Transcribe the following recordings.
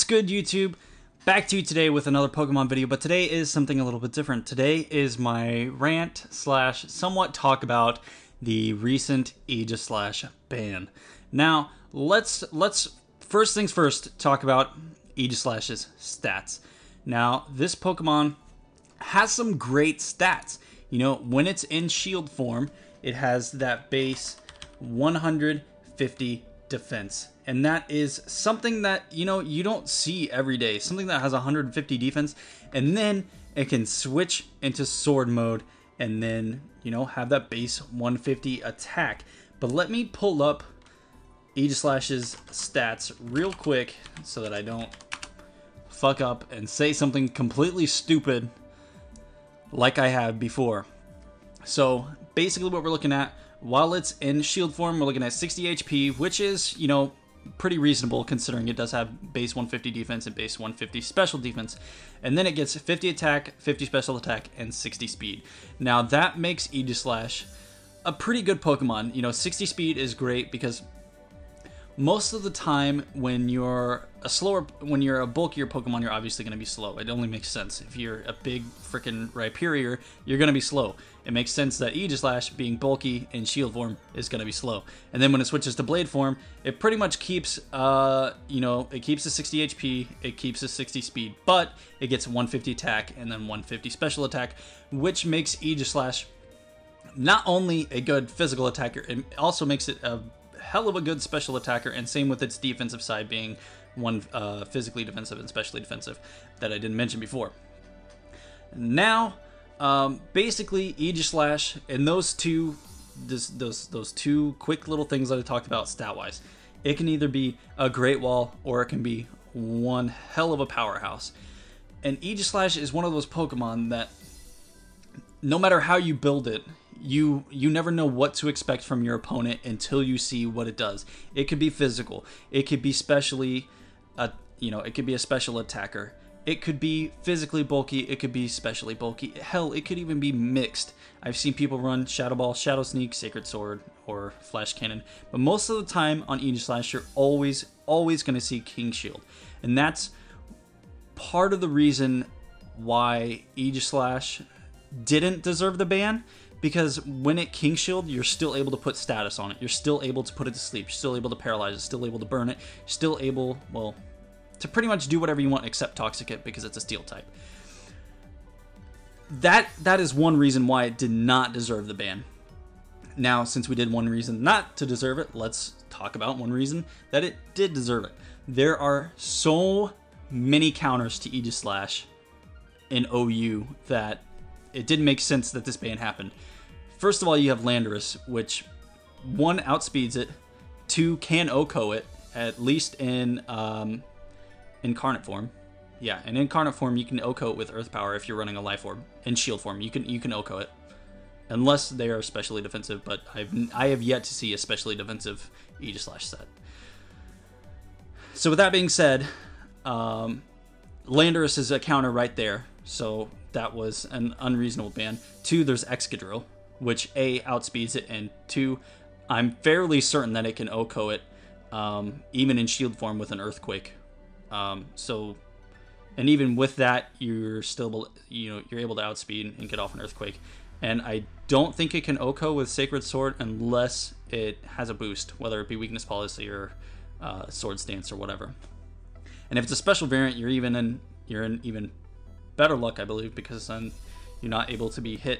good, YouTube? Back to you today with another Pokemon video, but today is something a little bit different. Today is my rant slash somewhat talk about the recent Aegislash ban. Now, let's first things first talk about Aegislash's stats. Now, this Pokemon has some great stats. You know, when it's in shield form, it has that base 150 defense. And that is something that, you know, you don't see every day. Something that has 150 defense, and then it can switch into sword mode and then, you know, have that base 150 attack. But let me pull up Aegislash's stats real quick so that I don't fuck up and say something completely stupid like I have before. So basically what we're looking at, while it's in shield form, we're looking at 60 HP, which is, you know, pretty reasonable considering it does have base 150 defense and base 150 special defense. And then it gets 50 attack, 50 special attack, and 60 speed. Now that makes Aegislash a pretty good Pokemon. You know, 60 speed is great because most of the time when you're a bulkier Pokemon, you're obviously going to be slow. It only makes sense. If you're a big freaking Rhyperior, you're going to be slow. It makes sense that Aegislash, being bulky in shield form, is going to be slow. And then when it switches to blade form, it pretty much keeps, you know, it keeps the 60 HP, it keeps the 60 speed, but it gets 150 attack and then 150 special attack, which makes Aegislash not only a good physical attacker, it also makes it a hell of a good special attacker, and same with its defensive side being one physically defensive and specially defensive that I didn't mention before. Now, basically Aegislash and those two quick little things that I talked about stat-wise, it can either be a Great Wall or it can be one hell of a powerhouse. And Aegislash is one of those Pokemon that no matter how you build it, you never know what to expect from your opponent until you see what it does. It could be physical. It could be specially, you know, it could be a special attacker. It could be physically bulky. It could be specially bulky. Hell, it could even be mixed. I've seen people run Shadow Ball, Shadow Sneak, Sacred Sword, or Flash Cannon. But most of the time on Aegislash, you're always going to see King Shield. And that's part of the reason why Aegislash didn't deserve the ban. Because when it King Shield, you're still able to put status on it. You're still able to put it to sleep. You're still able to paralyze it. Still able to burn it. You're still able, well, to pretty much do whatever you want except Toxic it because it's a Steel type. That is one reason why it did not deserve the ban. Now, since we did one reason not to deserve it, let's talk about one reason that it did deserve it. There are so many counters to Aegislash in OU that it didn't make sense that this ban happened. First of all, you have Landorus, which 1 outspeeds it, 2 can OHKO it, at least in incarnate form. Yeah, in incarnate form you can OHKO it with Earth Power if you're running a Life Orb. In shield form, you can OHKO it, unless they are especially defensive. But I have yet to see a specially defensive Aegislash set. So with that being said, Landorus is a counter right there. So that was an unreasonable ban. 2, there's Excadrill, which A, outspeeds it, and 2, I'm fairly certain that it can OHKO it, even in shield form with an Earthquake. So, and even with that, you're still, you know, you're able to outspeed and get off an Earthquake. And I don't think it can OHKO with Sacred Sword unless it has a boost, whether it be Weakness Policy or Sword Stance or whatever. And if it's a special variant, you're in even better luck, I believe, because then you're not able to be hit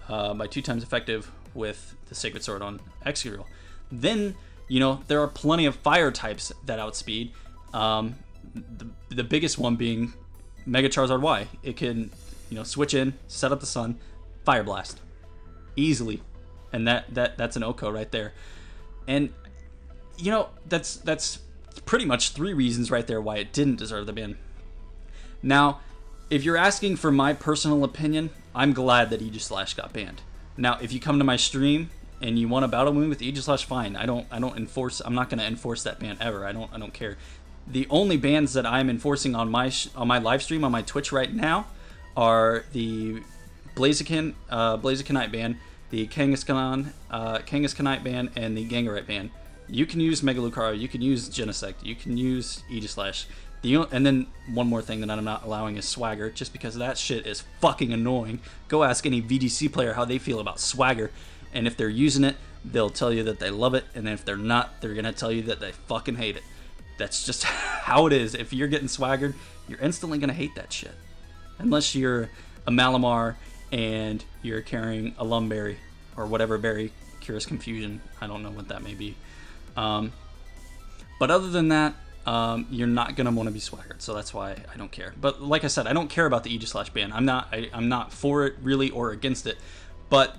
by 2 times effective with the Sacred Sword on Excadrill. Then, you know, there are plenty of fire types that outspeed. The biggest one being Mega Charizard Y. It can, you know, switch in, set up the sun, Fire Blast easily, and that's an OHKO right there. And you know, that's pretty much 3 reasons right there why it didn't deserve the ban. Now, if you're asking for my personal opinion, I'm glad that Aegislash got banned. Now, if you come to my stream and you want to battle me with Aegislash, fine. I'm not going to enforce that ban ever. I don't care. The only bans that I'm enforcing on my live stream on my Twitch right now are the Blazikenite ban, the Kangaskhanite ban, and the Gengarite ban. You can use Mega Lucario, you can use Genesect, you can use Aegislash. And then one more thing that I'm not allowing is swagger, just because that shit is fucking annoying. Go ask any VGC player how they feel about swagger, and if they're using it, they'll tell you that they love it, and if they're not, they're gonna tell you that they fucking hate it. That's just how it is. If you're getting swaggered, you're instantly gonna hate that shit. Unless you're a Malamar and you're carrying a Lumberry or whatever berry cures confusion. I don't know what that may be. But other than that, you're not gonna want to be swaggered, so that's why I don't care. But like I said, I don't care about the Aegislash ban. I'm not for it really or against it. But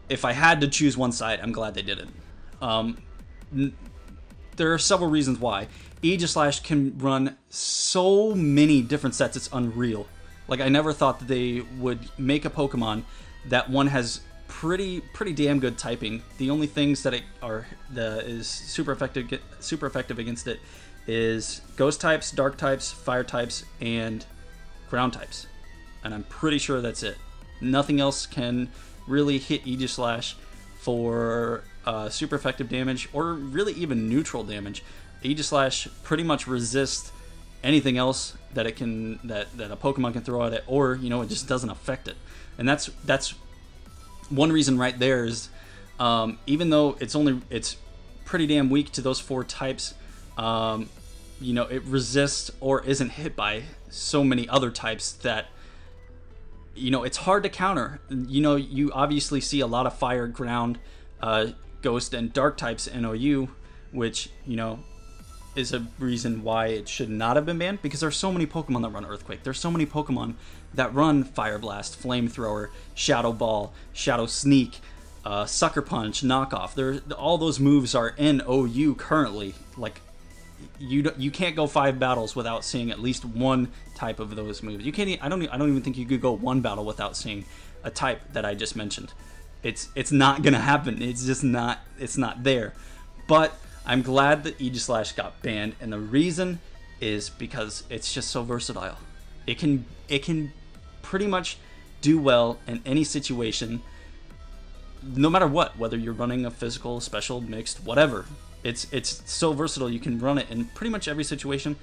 if I had to choose one side, I'm glad they did it. There are several reasons why. Aegislash can run so many different sets, it's unreal. Like, I never thought that they would make a Pokemon that one has pretty damn good typing. The only things that is super effective against it is Ghost types, Dark types, Fire types, and Ground types. And I'm pretty sure that's it. Nothing else can really hit Aegislash for super effective damage, or really even neutral damage. Aegislash pretty much resists anything else that it can that a Pokemon can throw at it, or it just doesn't affect it. And that's one reason right there is even though it's pretty damn weak to those 4 types, it resists or isn't hit by so many other types that it's hard to counter. You obviously see a lot of Fire, Ground, Ghost, and Dark types in OU, which is a reason why it should not have been banned, because there's so many Pokemon that run Earthquake. There's so many Pokemon that run Fire Blast, Flamethrower, Shadow Ball, Shadow Sneak, Sucker Punch, Knockoff. All those moves are in OU currently. Like, you can't go 5 battles without seeing at least one type of those moves. You can't. I don't even think you could go 1 battle without seeing a type that I just mentioned. It's not gonna happen. It's just not. It's not there. But I'm glad that Aegislash got banned, and the reason is because it's just so versatile. It can pretty much do well in any situation, no matter what, whether you're running a physical, special, mixed, whatever. It's so versatile. You can run it in pretty much every situation,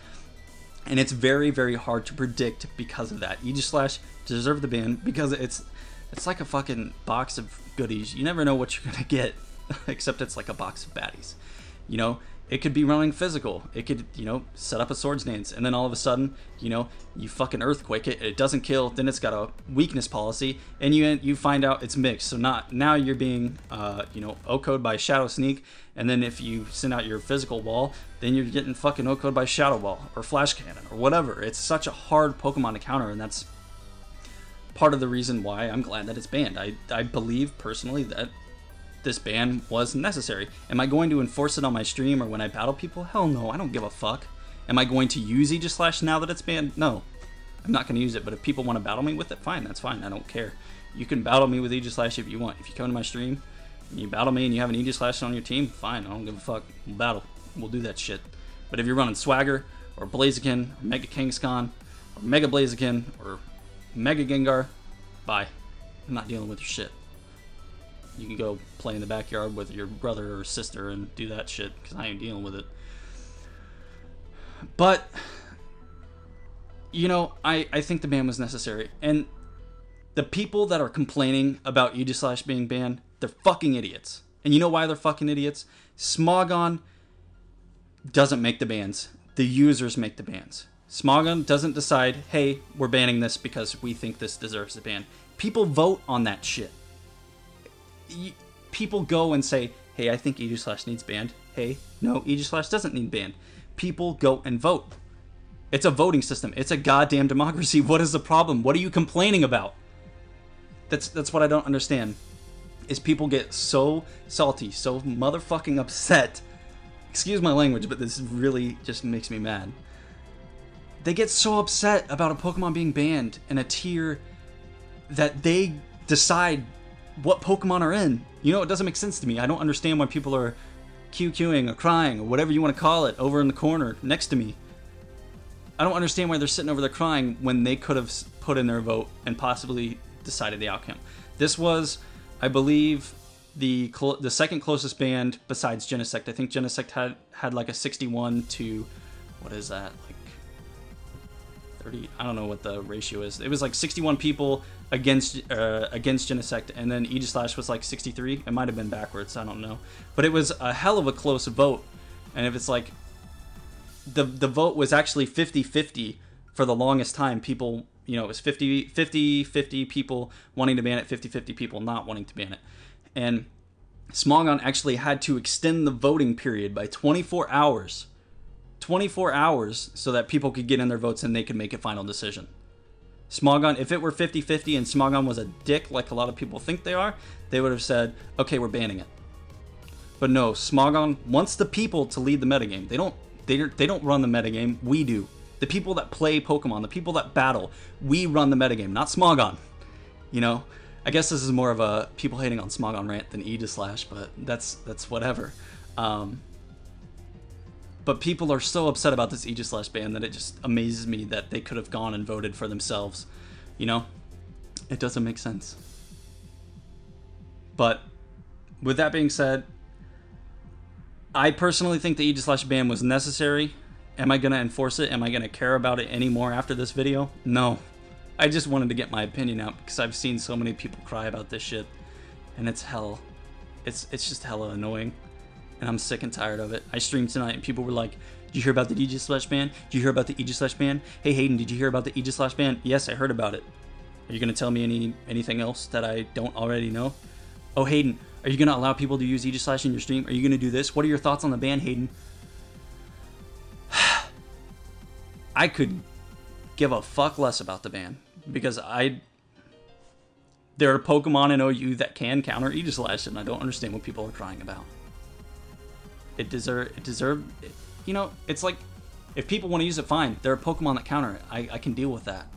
and it's very, very hard to predict because of that. Aegislash deserved the ban because it's like a fucking box of goodies. You never know what you're gonna get, except it's like a box of baddies. It could be running physical. It could, set up a Swords Dance, and then all of a sudden, you fucking Earthquake it. It doesn't kill. Then it's got a weakness policy, and you find out it's mixed. So now you're being, O-code by Shadow Sneak, and then if you send out your physical wall, then you're getting fucking O-code by Shadow Ball or Flash Cannon or whatever. It's such a hard Pokemon to counter, and that's part of the reason why I'm glad that it's banned. I believe personally that this ban was necessary. Am I going to enforce it on my stream or when I battle people? Hell no, I don't give a fuck. Am I going to use Aegislash now that it's banned? No, I'm not going to use it, but if people want to battle me with it, fine, that's fine, I don't care. You can battle me with Aegislash if you want. If you come to my stream and you battle me and you have an Aegislash on your team, fine, I don't give a fuck, we'll battle, we'll do that shit. But if you're running Swagger, or Blaziken, or Mega Kangaskhan, or Mega Blaziken, or Mega Gengar, bye. I'm not dealing with your shit. You can go play in the backyard with your brother or sister and do that shit, because I ain't dealing with it. But, I think the ban was necessary. And the people that are complaining about Aegislash being banned, they're fucking idiots. And you know why they're fucking idiots? Smogon doesn't make the bans. The users make the bans. Smogon doesn't decide, hey, we're banning this because we think this deserves a ban. People vote on that shit. People go and say, hey, I think Aegislash needs banned. Hey, no, Aegislash doesn't need banned. People go and vote. It's a voting system. It's a goddamn democracy. What is the problem? What are you complaining about? That's what I don't understand. Is people get so salty, so motherfucking upset. Excuse my language, but this really just makes me mad. They get so upset about a Pokemon being banned in a tier that they decide what Pokemon are in. It doesn't make sense to me. I don't understand why people are QQing or crying or whatever you want to call it over in the corner next to me. I don't understand why they're sitting over there crying when they could have put in their vote and possibly decided the outcome. This was, I believe, the second closest band besides Genesect. I think Genesect had like a 61 to, what is that, like 30. I don't know what the ratio is. It was like 61 people against Genesect, and then Aegislash was like 63. It might have been backwards. I don't know. But it was a hell of a close vote. And if it's like the vote was actually 50-50 for the longest time. People, you know, it was 50-50 people wanting to ban it, 50-50 people not wanting to ban it. And Smogon actually had to extend the voting period by 24 hours. 24 hours so that people could get in their votes and they could make a final decision. Smogon, if it were 50-50 and Smogon was a dick like a lot of people think they are, they would have said, okay, we're banning it. But no, Smogon wants the people to lead the metagame. They don't run the metagame, we do. The people that play Pokemon, the people that battle, we run the metagame, not Smogon. You know, I guess this is more of a people hating on Smogon Rant than Aegislash, but that's whatever. But people are so upset about this Aegislash ban that it just amazes me that they could have gone and voted for themselves. You know? It doesn't make sense. But with that being said, I personally think the Aegislash ban was necessary. Am I going to enforce it? Am I going to care about it anymore after this video? No. I just wanted to get my opinion out because I've seen so many people cry about this shit. And it's hell. It's just hella annoying. And I'm sick and tired of it. I streamed tonight and people were like, did you hear about the Aegislash ban? Did you hear about the Aegislash ban? Hey Hayden, did you hear about the Aegislash ban? Yes, I heard about it. Are you going to tell me anything else that I don't already know? Oh Hayden, are you going to allow people to use Aegislash in your stream? Are you going to do this? What are your thoughts on the ban, Hayden? I could give a fuck less about the ban. Because there are Pokemon in OU that can counter Aegislash, and I don't understand what people are crying about. It deserved, you know, it's like, if people want to use it, fine. There are Pokemon that counter it. I can deal with that.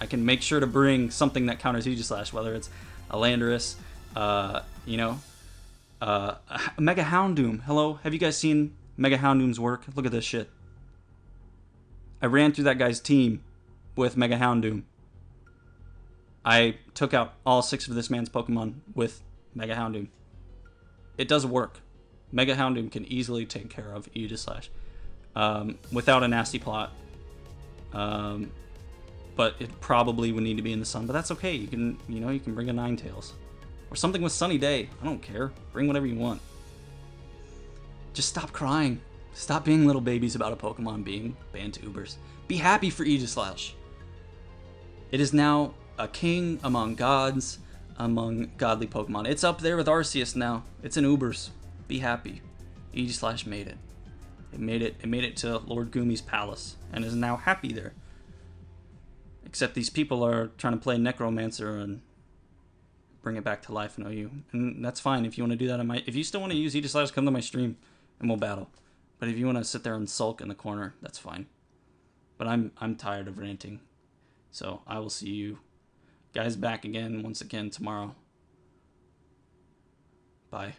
I can make sure to bring something that counters Aegislash, whether it's a Landorus, you know, Mega Houndoom. Hello, have you guys seen Mega Houndoom's work? Look at this shit. I ran through that guy's team with Mega Houndoom. I took out all 6 of this man's Pokemon with Mega Houndoom. It does work. Mega Houndoom can easily take care of Aegislash without a nasty plot. But it probably would need to be in the sun. But that's okay. You can bring a Ninetales or something with Sunny Day. I don't care. Bring whatever you want. Just stop crying. Stop being little babies about a Pokemon being banned to Ubers. Be happy for Aegislash. It is now a king among gods, among godly Pokemon. It's up there with Arceus now. It's in Ubers. Be happy. Aegislash made it. It made it to Lord Gumi's palace and is now happy there. Except these people are trying to play Necromancer and bring it back to life in OU. And that's fine if you want to do that. If you still want to use Aegislash, come to my stream and we'll battle. But if you want to sit there and sulk in the corner, that's fine. But I'm tired of ranting. So I will see you guys back again once again tomorrow. Bye.